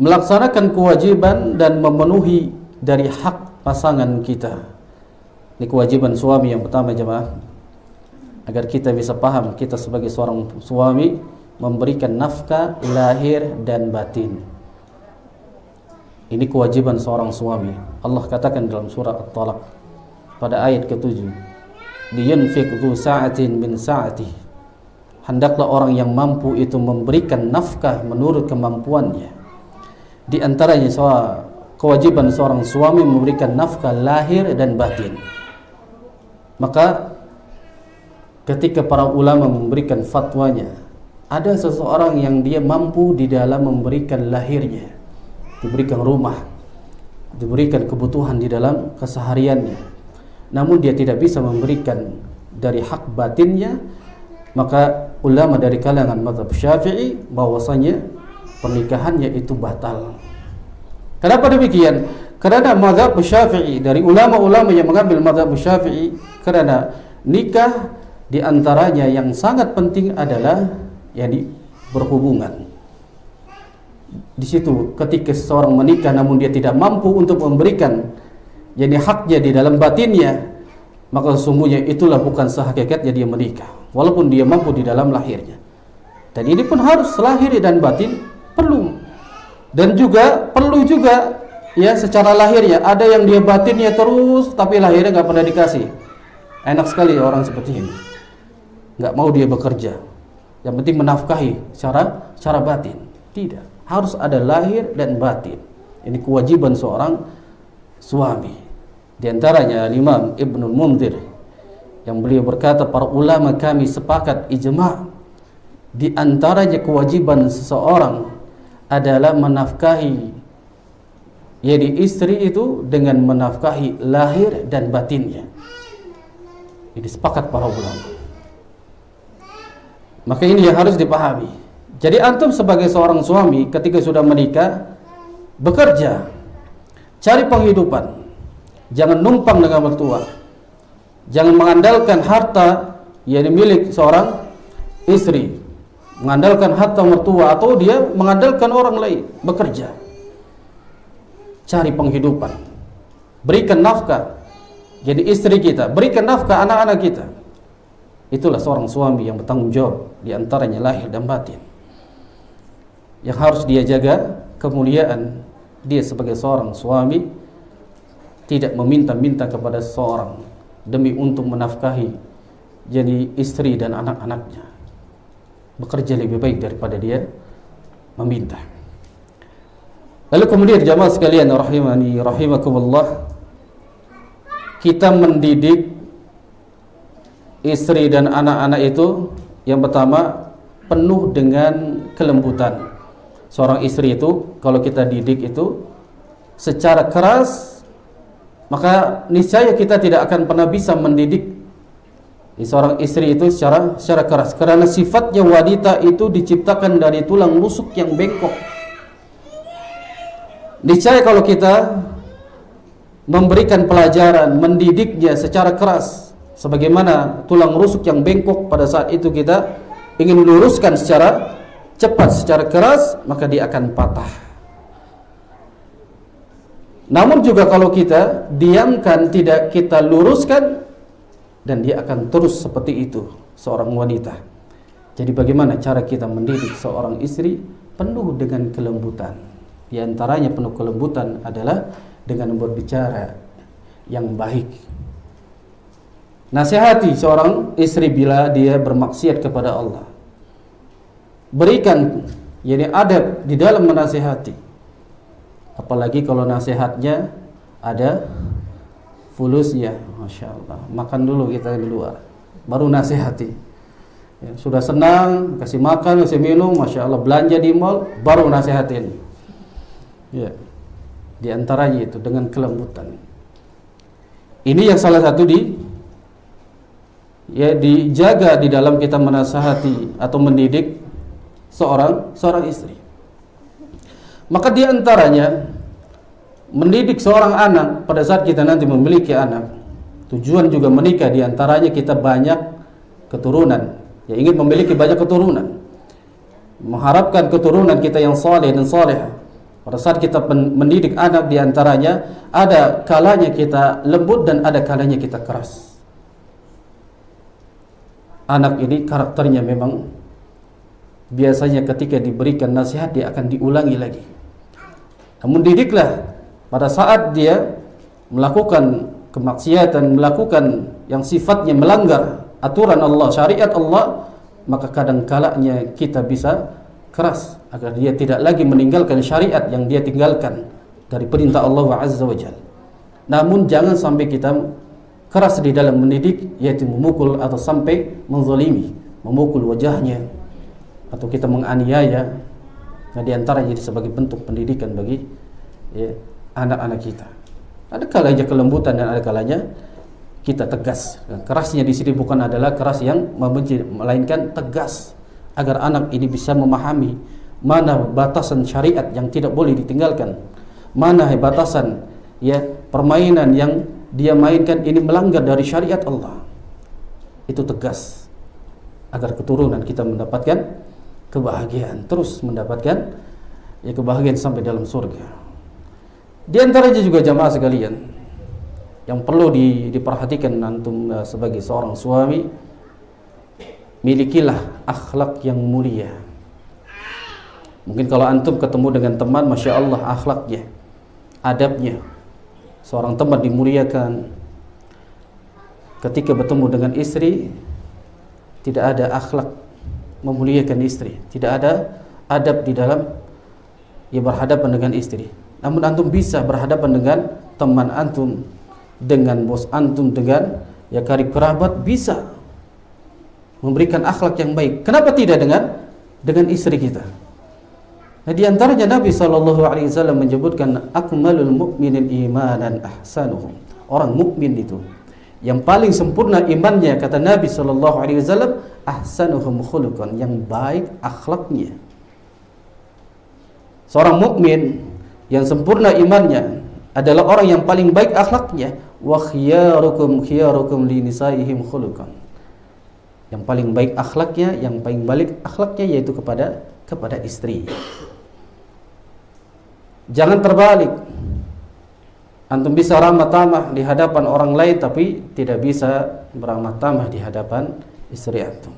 melaksanakan kewajiban dan memenuhi dari hak pasangan kita. Ini kewajiban suami yang pertama, jemaah, agar kita bisa paham kita sebagai seorang suami memberikan nafkah lahir dan batin. Ini kewajiban seorang suami. Allah katakan dalam surah At-Talaq pada ayat ke-7, liyunfiq dzu sa'atin min sa'atihi. Hendaklah orang yang mampu itu memberikan nafkah menurut kemampuannya. Di antaranya kewajiban seorang suami memberikan nafkah lahir dan batin. Maka ketika para ulama memberikan fatwanya, ada seseorang yang dia mampu di dalam memberikan lahirnya, diberikan rumah, diberikan kebutuhan di dalam kesehariannya, namun dia tidak bisa memberikan dari hak batinnya, maka ulama dari kalangan mazhab Syafi'i bahwasanya pernikahannya itu batal. Kenapa demikian? Karena mazhab Syafi'i, dari ulama-ulama yang mengambil mazhab Syafi'i, karena nikah di antaranya yang sangat penting adalah berhubungan. Di situ ketika seseorang menikah namun dia tidak mampu untuk memberikan haknya di dalam batinnya, maka sesungguhnya itulah bukan sehakikatnya dia menikah, walaupun dia mampu di dalam lahirnya. Dan ini pun harus lahir dan batin perlu. Dan juga perlu juga secara lahirnya, ada yang dia batinnya terus tapi lahirnya nggak pernah dikasih. Enak sekali orang seperti ini, nggak mau dia bekerja, yang penting menafkahi secara batin. Tidak, harus ada lahir dan batin. Ini kewajiban seorang suami. Di antaranya Imam Ibnul Munzir yang beliau berkata, para ulama kami sepakat ijma' di antaranya kewajiban seseorang adalah menafkahi istri itu dengan menafkahi lahir dan batinnya. Ini sepakat para ulama. Maka ini yang harus dipahami. Jadi antum sebagai seorang suami ketika sudah menikah, bekerja, cari penghidupan. Jangan numpang dengan mertua. Jangan mengandalkan harta yang milik seorang istri, mengandalkan harta mertua, atau dia mengandalkan orang lain. Bekerja, cari penghidupan, berikan nafkah. Jadi istri kita, berikan nafkah anak-anak kita. Itulah seorang suami yang bertanggung jawab, di antaranya lahir dan batin, yang harus dia jaga kemuliaan dia sebagai seorang suami. Tidak meminta-minta kepada seorang demi untuk menafkahi jadi istri dan anak-anaknya. Bekerja lebih baik daripada dia meminta. Lalu kemudian jamaah sekalian rahimani rahimakumullah, kita mendidik istri dan anak-anak itu yang pertama penuh dengan kelembutan. Seorang istri itu kalau kita didik itu secara keras, maka niscaya kita tidak akan pernah bisa mendidik seorang istri itu secara keras, karena sifatnya wanita itu diciptakan dari tulang rusuk yang bengkok. Niscaya kalau kita memberikan pelajaran, mendidiknya secara keras, sebagaimana tulang rusuk yang bengkok pada saat itu kita ingin luruskan secara cepat, secara keras, maka dia akan patah. Namun juga kalau kita diamkan, tidak kita luruskan, dan dia akan terus seperti itu seorang wanita. Jadi bagaimana cara kita mendidik seorang istri penuh dengan kelembutan? Di antaranya penuh kelembutan adalah dengan berbicara yang baik. Nasihati seorang istri bila dia bermaksiat kepada Allah. Berikan adab di dalam menasihati. Apalagi kalau nasihatnya ada fulusnya, Masya Allah. Makan dulu kita di luar, baru nasihati. Ya, sudah senang, kasih makan, kasih minum, Masya Allah. Belanja di mall, baru nasihatin. Ya, di antaranya itu dengan kelembutan. Ini yang salah satu dijaga di dalam kita menasihati atau mendidik seorang istri. Maka di antaranya mendidik seorang anak pada saat kita nanti memiliki anak. Tujuan juga menikah di antaranya kita banyak keturunan. Ya, ingin memiliki banyak keturunan. Mengharapkan keturunan kita yang saleh dan salehah. Pada saat kita mendidik anak di antaranya ada kalanya kita lembut dan ada kalanya kita keras. Anak ini karakternya memang biasanya ketika diberikan nasihat dia akan diulangi lagi. Namun didiklah pada saat dia melakukan kemaksiatan, melakukan yang sifatnya melanggar aturan Allah, syariat Allah, maka kadang kalanya kita bisa keras agar dia tidak lagi meninggalkan syariat yang dia tinggalkan dari perintah Allah Azza wa Jalla. Namun jangan sampai kita keras di dalam mendidik, yaitu memukul atau sampai menzalimi, memukul wajahnya atau kita menganiaya. Nah, di antaranya jadi sebagai bentuk pendidikan bagi anak-anak kita. Ada kalanya kelembutan dan ada kalanya kita tegas. Kerasnya di sini bukan adalah keras yang membenci, melainkan tegas agar anak ini bisa memahami mana batasan syariat yang tidak boleh ditinggalkan, mana batasan permainan yang dia mainkan ini melanggar dari syariat Allah. Itu tegas agar keturunan kita mendapatkan kebahagiaan, terus mendapatkan kebahagiaan sampai dalam surga. Di antaranya juga jamaah sekalian yang perlu diperhatikan antum sebagai seorang suami, milikilah akhlak yang mulia. Mungkin kalau antum ketemu dengan teman, Masya Allah akhlaknya, adabnya, seorang teman dimuliakan. Ketika bertemu dengan istri, tidak ada akhlak memuliakan istri, tidak ada adab di dalam berhadapan dengan istri. Namun antum bisa berhadapan dengan teman antum, dengan bos antum, dengan karib kerabat, bisa memberikan akhlak yang baik. Kenapa tidak dengan istri kita? Nah, di antaranya Nabi SAW menyebutkan akmalul mu'minin imanan ahsanuhum. Orang mukmin itu yang paling sempurna imannya, kata Nabi SAW, ahsanuhum khuluqan, yang baik akhlaknya. Seorang mukmin yang sempurna imannya adalah orang yang paling baik akhlaknya. Wa khiyarukum li nisaihim khuluqan. Yang paling baik akhlaknya, yang paling baik akhlaknya yaitu kepada istri. Jangan terbalik. Antum bisa ramah tamah di hadapan orang lain tapi tidak bisa beramah tamah di hadapan istri antum.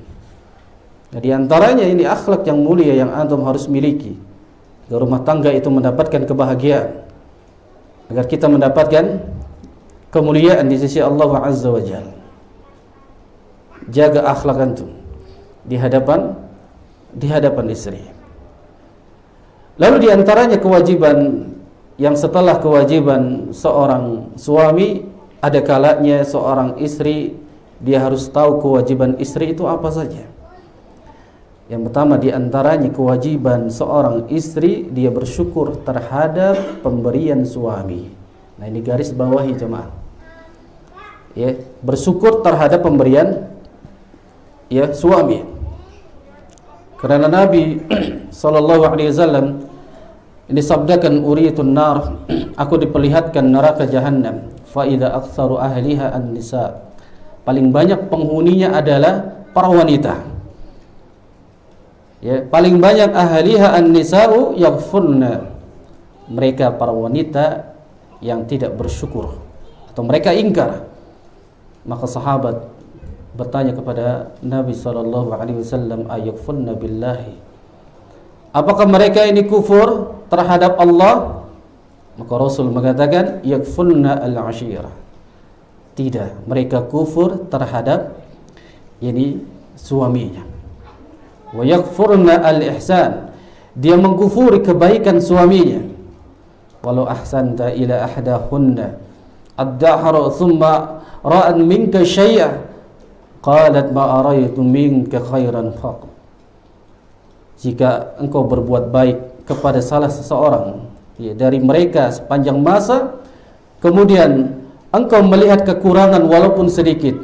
Nah, di antaranya ini akhlak yang mulia yang antum harus miliki agar rumah tangga itu mendapatkan kebahagiaan, agar kita mendapatkan kemuliaan di sisi Allah Azza wa Jalla. Jaga akhlak antum di hadapan istri. Lalu di antaranya kewajiban yang setelah kewajiban seorang suami, ada kalanya seorang istri dia harus tahu kewajiban istri itu apa saja. Yang pertama di antaranya kewajiban seorang istri, dia bersyukur terhadap pemberian suami. Nah, ini garis bawahi jemaah. Ya, bersyukur terhadap pemberian suami. Karena Nabi sallallahu alaihi wasallam ini sabdakan uriyatun nar, aku diperlihatkan neraka jahanam, fa idza aktsaru ahliha an-nisa. Paling banyak penghuninya adalah para wanita. Ya, paling banyak ahliha an-nisa'u yaghfurna. Mereka para wanita yang tidak bersyukur atau mereka ingkar. Maka sahabat bertanya kepada Nabi sallallahu alaihi wasallam, ayaghfurna billahi. Apakah mereka ini kufur terhadap Allah? Maka Rasul mengatakan yaghfurna al-ashirah. Tidak, mereka kufur terhadap suaminya. Wa yaghfurna al-ihsan. Dia mengkufuri kebaikan suaminya. Walau ahsanta ila ahdahunna ad-dahra thumma ra'an minka syai'a qalat ma araitu minka khairan faqat. Jika engkau berbuat baik kepada salah seseorang dari mereka sepanjang masa, kemudian engkau melihat kekurangan walaupun sedikit,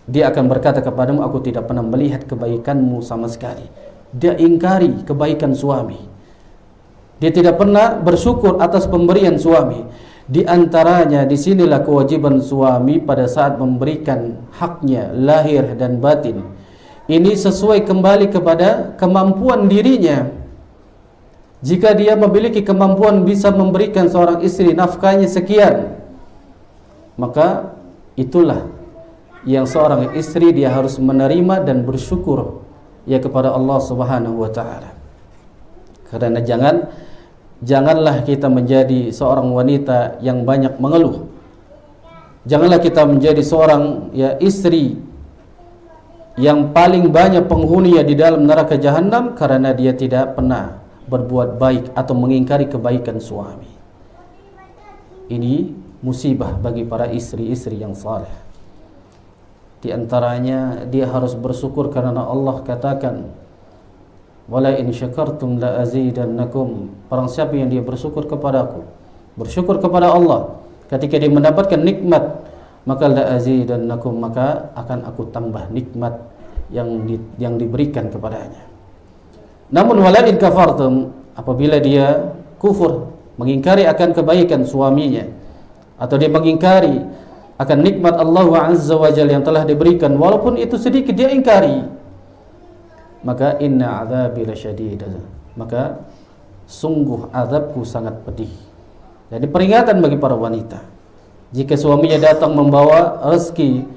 dia akan berkata kepadamu, aku tidak pernah melihat kebaikanmu sama sekali. Dia ingkari kebaikan suami. Dia tidak pernah bersyukur atas pemberian suami. Di antaranya disinilah kewajiban suami pada saat memberikan haknya lahir dan batin. Ini sesuai kembali kepada kemampuan dirinya. Jika dia memiliki kemampuan bisa memberikan seorang istri nafkahnya sekian, maka itulah yang seorang istri dia harus menerima dan bersyukur kepada Allah Subhanahu wa taala. Karena janganlah kita menjadi seorang wanita yang banyak mengeluh. Janganlah kita menjadi seorang istri yang paling banyak penghuninya di dalam neraka jahanam karena dia tidak pernah berbuat baik atau mengingkari kebaikan suami. Ini musibah bagi para istri-istri yang saleh. Di antaranya dia harus bersyukur karena Allah katakan, wala in syakartum la azidannakum. Barang siapa yang dia bersyukur kepadaku, bersyukur kepada Allah ketika dia mendapatkan nikmat, maka la azidannakum, maka akan aku tambah nikmat yang diberikan kepadanya. Namun wala in kafartum, apabila dia kufur, mengingkari akan kebaikan suaminya, atau dia mengingkari akan nikmat Allah Azza wa Jalla yang telah diberikan, walaupun itu sedikit dia ingkari, maka inna azabi lasyadid, maka sungguh azabku sangat pedih. Jadi peringatan bagi para wanita, jika suaminya datang membawa rezeki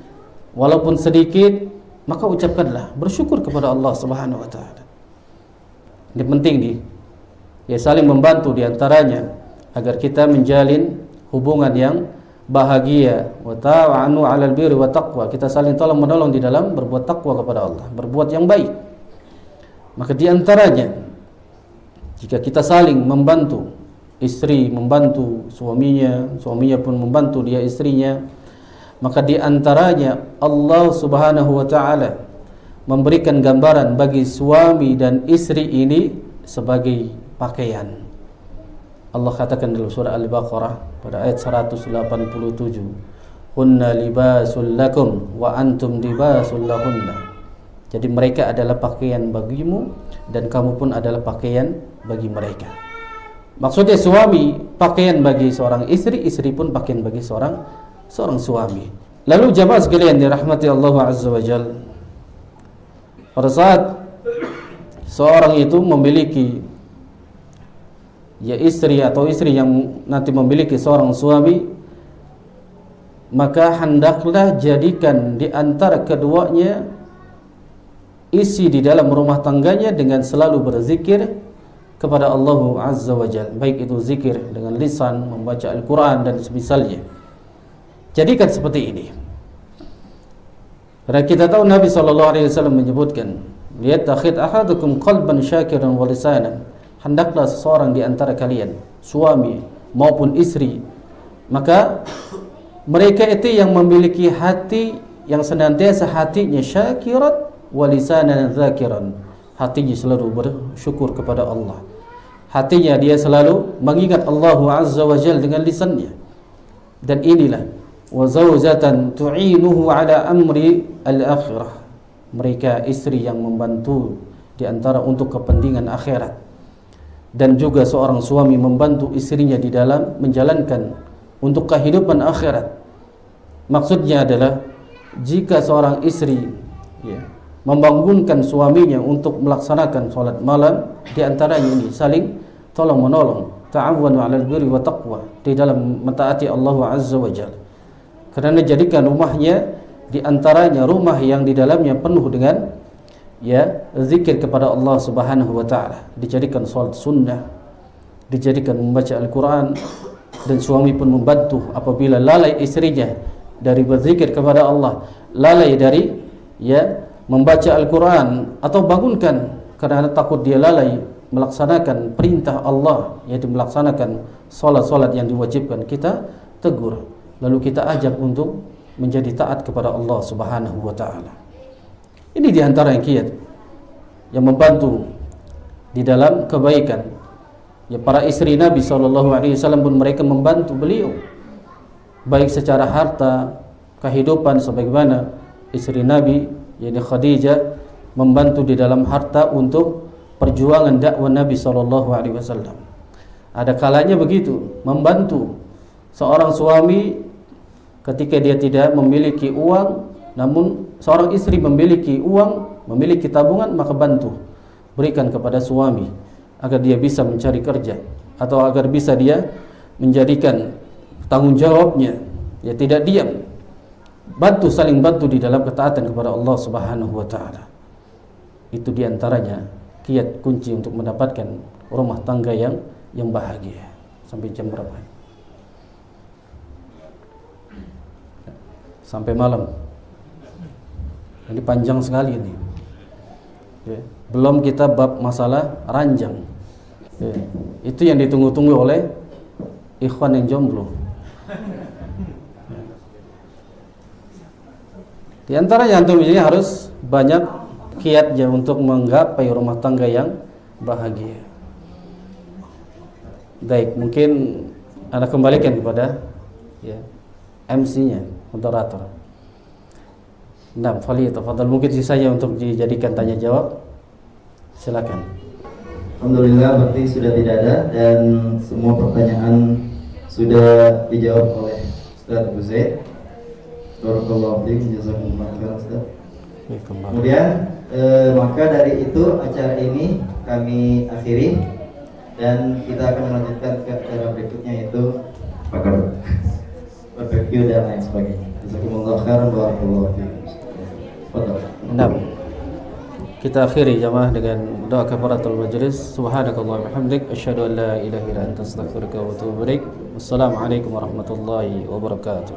walaupun sedikit, maka ucapkanlah bersyukur kepada Allah Subhanahu wa taala. Ini penting saling membantu di antaranya agar kita menjalin hubungan yang bahagia. Wa ta'awanu 'alal birri wa taqwa. Kita saling tolong menolong di dalam berbuat takwa kepada Allah, berbuat yang baik. Maka di antaranya jika kita saling membantu, istri membantu suaminya, suaminya pun membantu dia istrinya, maka di antaranya Allah Subhanahu wa taala memberikan gambaran bagi suami dan istri ini sebagai pakaian. Allah katakan dalam surah Al-Baqarah pada ayat 187, hunna libasul lakum wa antum libasul lahunna. Jadi mereka adalah pakaian bagimu dan kamu pun adalah pakaian bagi mereka. Maksudnya suami pakaian bagi seorang istri, istri pun pakaian bagi seorang suami. Lalu jamaah sekalian dirahmati Allah Azza wa Jalla, pada saat seorang itu memiliki istri atau istri yang nanti memiliki seorang suami, maka hendaklah jadikan di antara keduanya isi di dalam rumah tangganya dengan selalu berzikir kepada Allah Azza wa Jalla, baik itu zikir dengan lisan, membaca Al-Quran dan semisalnya. Jadikan seperti ini. Karena kita tahu Nabi SAW menyebutkan, liyattakhid ahadukum qalban syakiran wa lisanan. Hendaklah seseorang di antara kalian, suami maupun istri, maka mereka itu yang memiliki hati yang senantiasa hatinya syakiran wa lisanan dzakiran. Hatinya selalu bersyukur kepada Allah. Hatinya dia selalu mengingat Allah Azza wa Jalla dengan lisannya. Dan inilah wa zawjatan tu'inuhu ala amri al-akhirah. Mereka istri yang membantu di antara untuk kepentingan akhirat. Dan juga seorang suami membantu istrinya di dalam menjalankan untuk kehidupan akhirat. Maksudnya adalah jika seorang istri membangunkan suaminya untuk melaksanakan sholat malam, di antaranya ini saling tolong menolong, ta'awwanu 'alal birri wa taqwa, di dalam mentaati Allah Azza wa Jalla. Karena jadikan rumahnya di antaranya rumah yang di dalamnya penuh dengan zikir kepada Allah Subhanahu wa taala, dijadikan salat sunnah, dijadikan membaca Al-Qur'an, dan suami pun membantu apabila lalai istrinya dari berzikir kepada Allah, lalai dari membaca Al-Qur'an atau bangunkan karena takut dia lalai melaksanakan perintah Allah, yaitu melaksanakan salat-salat yang diwajibkan, kita tegur, lalu kita ajak untuk menjadi taat kepada Allah Subhanahu wa taala. Ini diantara yang kiat yang membantu di dalam kebaikan. Para istri Nabi SAW pun mereka membantu beliau, baik secara harta, kehidupan, sebagaimana istri Nabi yakni Khadijah membantu di dalam harta untuk perjuangan dakwah Nabi SAW. Ada kalanya begitu, membantu seorang suami ketika dia tidak memiliki uang, namun seorang istri memiliki uang, memiliki tabungan, maka bantu, berikan kepada suami agar dia bisa mencari kerja, atau agar bisa dia menjadikan tanggung jawabnya, tidak diam. Bantu, saling bantu di dalam ketaatan kepada Allah Subhanahu wa taala. Itu diantaranya kiat kunci untuk mendapatkan rumah tangga yang bahagia. Sampai jam berapa? Sampai malam. Ini panjang sekali ini. Belum kita bab masalah ranjang. Itu yang ditunggu-tunggu oleh ikhwan yang jomblo. Di antara yang antum ini harus banyak kiatnya untuk menggapai rumah tangga yang bahagia. Baik, mungkin Anda kembalikan kepada MC-nya, moderator. Nah, Fali, tafadhal, mungkin sisanya untuk dijadikan tanya jawab. Silakan. Alhamdulillah, berarti sudah tidak ada dan semua pertanyaan sudah dijawab oleh Ustaz Abu Zaid. Barakallahu fiikum, jazakumullah khairan Ustaz. Kemudian maka dari itu acara ini kami akhiri dan kita akan melanjutkan ke acara berikutnya, yaitu barbecue dan lain sebagainya. Jazakumullah khairan, barakallahu fiikum. Nah, kita akhiri jamaah dengan doa kafaratul majlis. Subhanakallah bihamdik, asyhadu an la ilaha illa anta, astaghfiruka wa atubu ilaik. Wassalamualaikum warahmatullahi wabarakatuh.